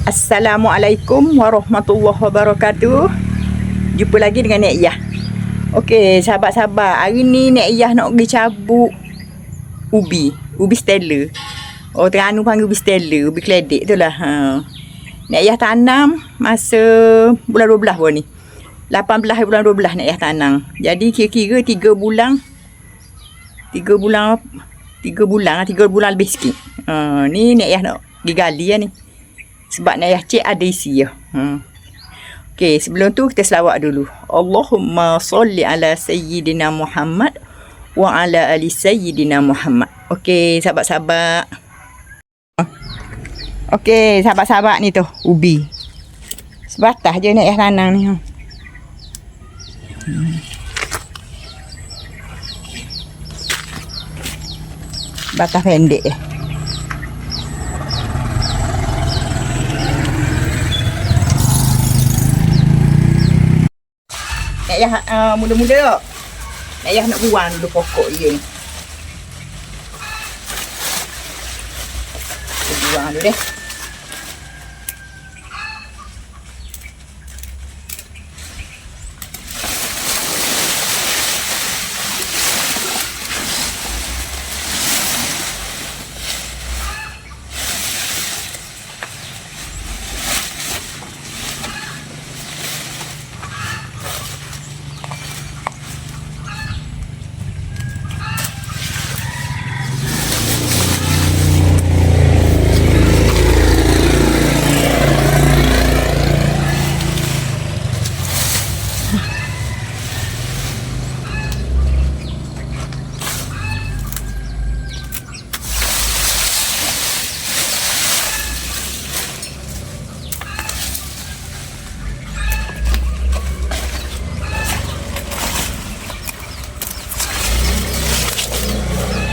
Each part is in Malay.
Assalamualaikum warahmatullahi wabarakatuh. Jumpa lagi dengan Nek Iyah. Okey, sahabat-sahabat, hari ni Nek Iyah nak pergi cabut ubi Stella. Oh, Terengganu panggil ubi Stella, ubi keledek tu lah. Nek Iyah tanam masa bulan 12 pun ni. 18 bulan 12 Nek Iyah tanam. Jadi kira-kira 3 bulan lebih sikit. Ni Nek Iyah nak pergi gali lah ni. Sebab Nek Iyah cek ada isi ya. Okey, sebelum tu kita selawat dulu. Allahumma salli ala sayyidina Muhammad wa ala ali sayyidina Muhammad. Okey, sahabat-sahabat. Okey, sahabat-sahabat ni tu ubi. Sebatah je Nek Iyah tanam ni. Batah pendek je. Nek Iyah mula-mula Nek Iyah nak buang dulu pokok dia ni. Kita buang dulu deh.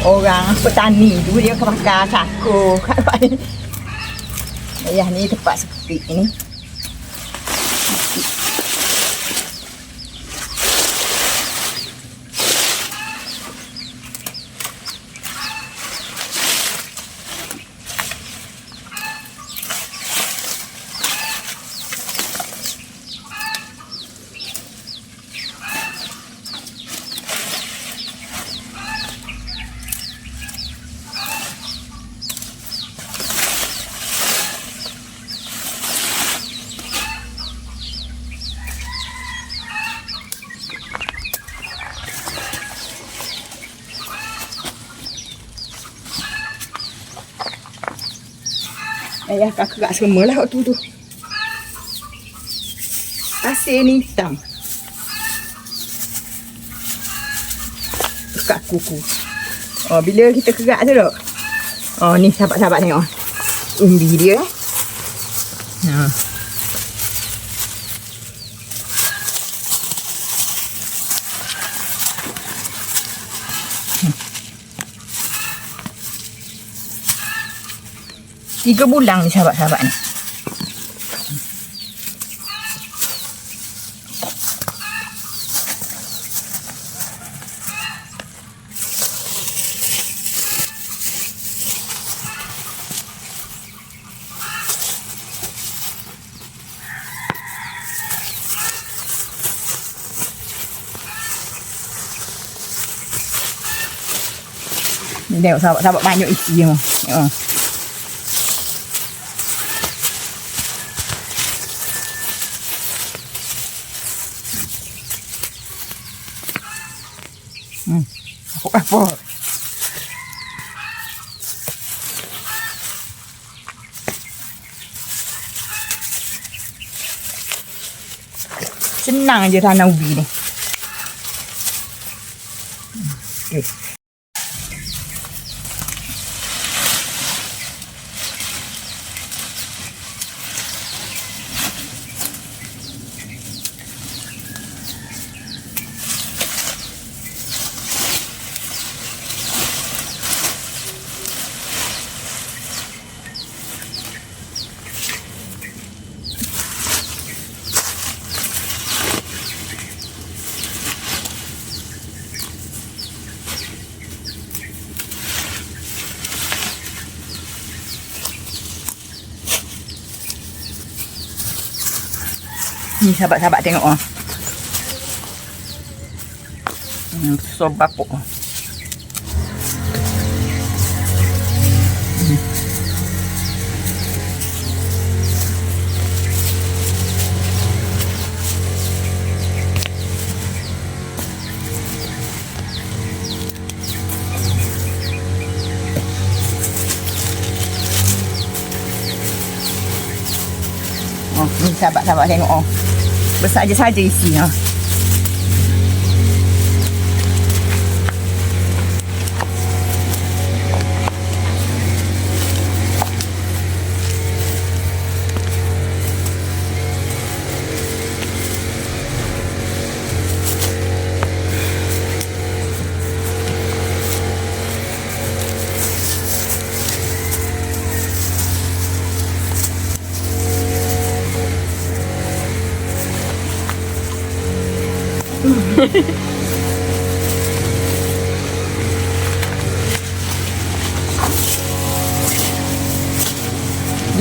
Orang petani tu dia pakai sako. Ayah ni tempat sepi ni. Ayah kakak semua lah waktu tu. Pasir ni hitam. Dekat kuku. Oh, bila kita kerak tu dok. Oh, ni sahabat-sahabat tengok. Umbi dia. Ha. Tiga bulan ni sahabat-sahabat ni. Ni tengok sahabat-sahabat banyak isi memang. Tengok. Apa? Senang je tanam ubi ni. Okay. Ni sahabat-sahabat tengok ah. Sobapok. Oh, ni sahabat-sahabat tengok oh. Besar je saja isinya.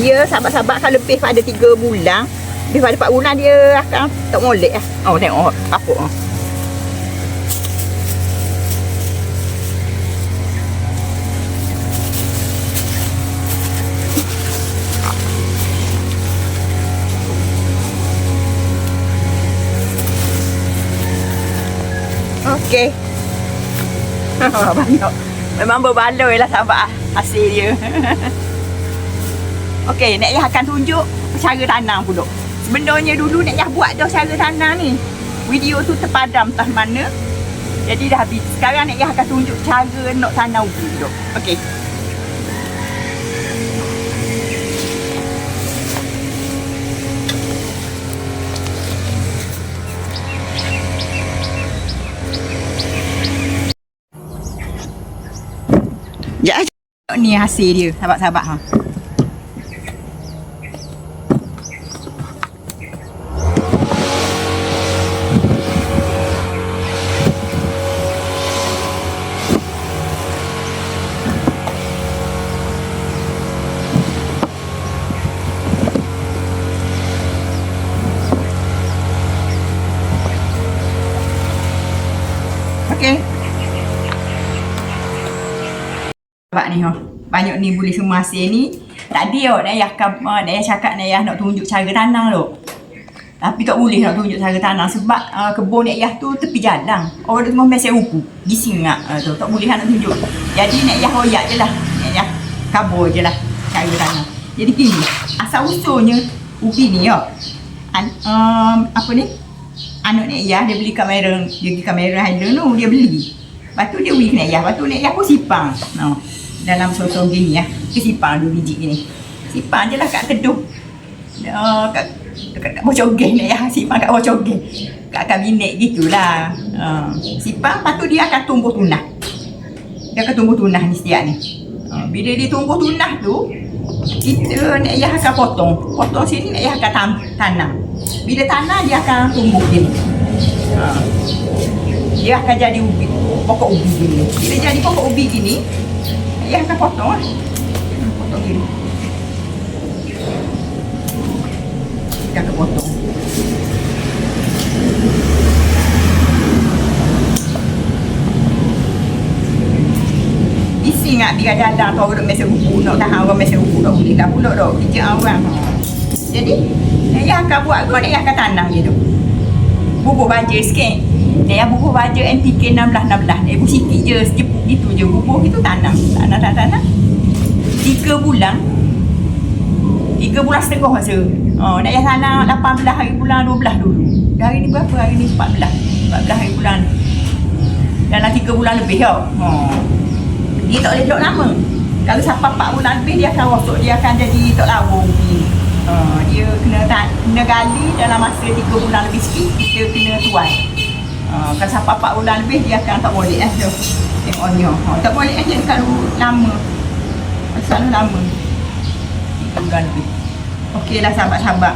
Dia sahabat-sahabat kalau lebih pada 3 bulan, lebih pada 4 bulan dia akan tak molek lah. Oh tengok apa oh. Okey. Banyak. Memang berbaloi lah sahabat hasil dia. Okey, Nek Yah akan tunjuk cara tanam pula. Sebenarnya dulu Nek Yah buat dah cara tanam ni. Video tu terpadam entah mana. Jadi dah habis. Sekarang Nek Yah akan tunjuk cara nak tanam ubi pula. Okey. Ya, ni hasil dia sahabat-sahabat ha. Okey. Nampak ni ha. Banyak ni boleh semua hasil ni. Tadi Nek Yah cakap Nek Yah nak tunjuk cara tanam tu. Tapi tak boleh nak tunjuk cara tanam sebab kebun Nek Yah tu tepi jalan. Orang tu semua mesej rupu. Gising tu. Tak boleh nak tunjuk. Jadi Nek Yah hoyak je lah. Nek Yah kabur je lah cara tanam. Jadi gini. Asal usulnya ubi ni ya. Apa ni? Anak Nek Yah dia beli kamera. Dia pergi kamera handle tu. Dia beli. Lepas tu dia beli ke Nek Yah. Lepas tu Nek Yah pun sipang. Dalam sosok gini ya. Dia sipang 2 biji gini. Sipang je lah kat keduh. Kat bocor geng Nek Yah. Sipang kat bocor geng. Kat kabinet gitulah. Sipang lepas tu dia akan tumbuh tunah. Dia akan tumbuh tunah ni setiap ni. Bila dia tumbuh tunah tu, kita Nek Yah akan potong. Potong sini Nek Yah akan tanam. Bila tanam dia akan tumbuh gini. Dia akan jadi ubi. Pokok ubi gini. Bila jadi pokok ubi gini, Nek Yah akan potong lah. Potong gini. Dia akan potong. Isi ingat dia jalan kau duduk mesej rupu. Nak tahan orang mesej rupu tak boleh. Tak pula tak. Kerja orang. Jadi, Nek Yah akan buat kau, Nek Yah akan tanam je tu. Bubuk baja sikit. Nek Yah bubuk baja NPK 16-16. Ibu sikit je, sejepuk gitu je. Bubuk itu tanam. Tanam. 3 bulan. 3 bulan setengah rasa. Nek Yah tanam 18 hari bulan 12 dulu. Hari ni berapa? Hari ni 14 hari bulan. Dalam 3 bulan lebih tau. Dia tak boleh duduk lama. Kalau sampai 4 bulan lebih dia akan rosok. Dia akan jadi tak lawa ubi. Dia kena gali dalam masa 3 bulan lebih sikit. Kita kena tuai. Kalau sampai 4 bulan lebih dia akan tak boleh tengok ni. Tak boleh dia kalau lama. Selalu lama 3 bulan lebih. Okeylah sahabat-sahabat.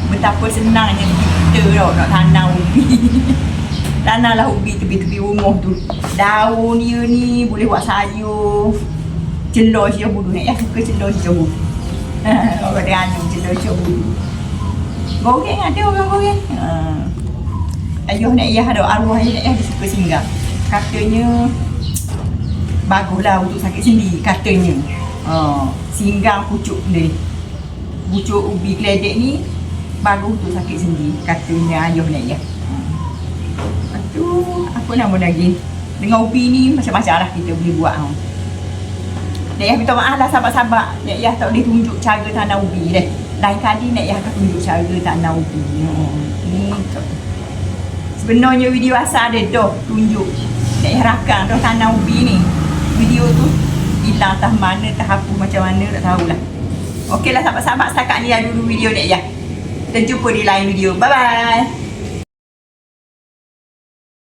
Betapa senangnya kita nak tanam ubi. Tanamlah ubi tepi-tepi rumah tu. Daun dia ni boleh buat sayur. Celor je bulu. Nek Yah suka celor je bulu. Orang dia anu celor je bulu. Goreng ada orang goreng. Ayuh Nek Yah ada arwah Nek Yah dia suka singgah. Katanya baguslah untuk sakit sendi katanya. Singgah pucuk dia. Pucuk ubi keledek ni bagus untuk sakit sendi katanya ayuh Nek Yah. Lepas tu apa nama lagi? Dengan ubi ni macam-macam lah kita boleh buat. Nek Yah minta maaf lah sahabat-sahabat. Nek Yah tak boleh tunjuk cara tanam ubi deh. Lain kali Nek Yah akan tunjuk cara tanam ubi. Ni sebenarnya video asal dia dah tunjuk Nek Yah rakam dah tanam ubi ni. Video tu hilang tah mana, tah apa macam mana tak tahulah. Okeylah sahabat-sahabat, setakat ni lah dulu video Nek Yah. Kita jumpa di lain video. Bye bye.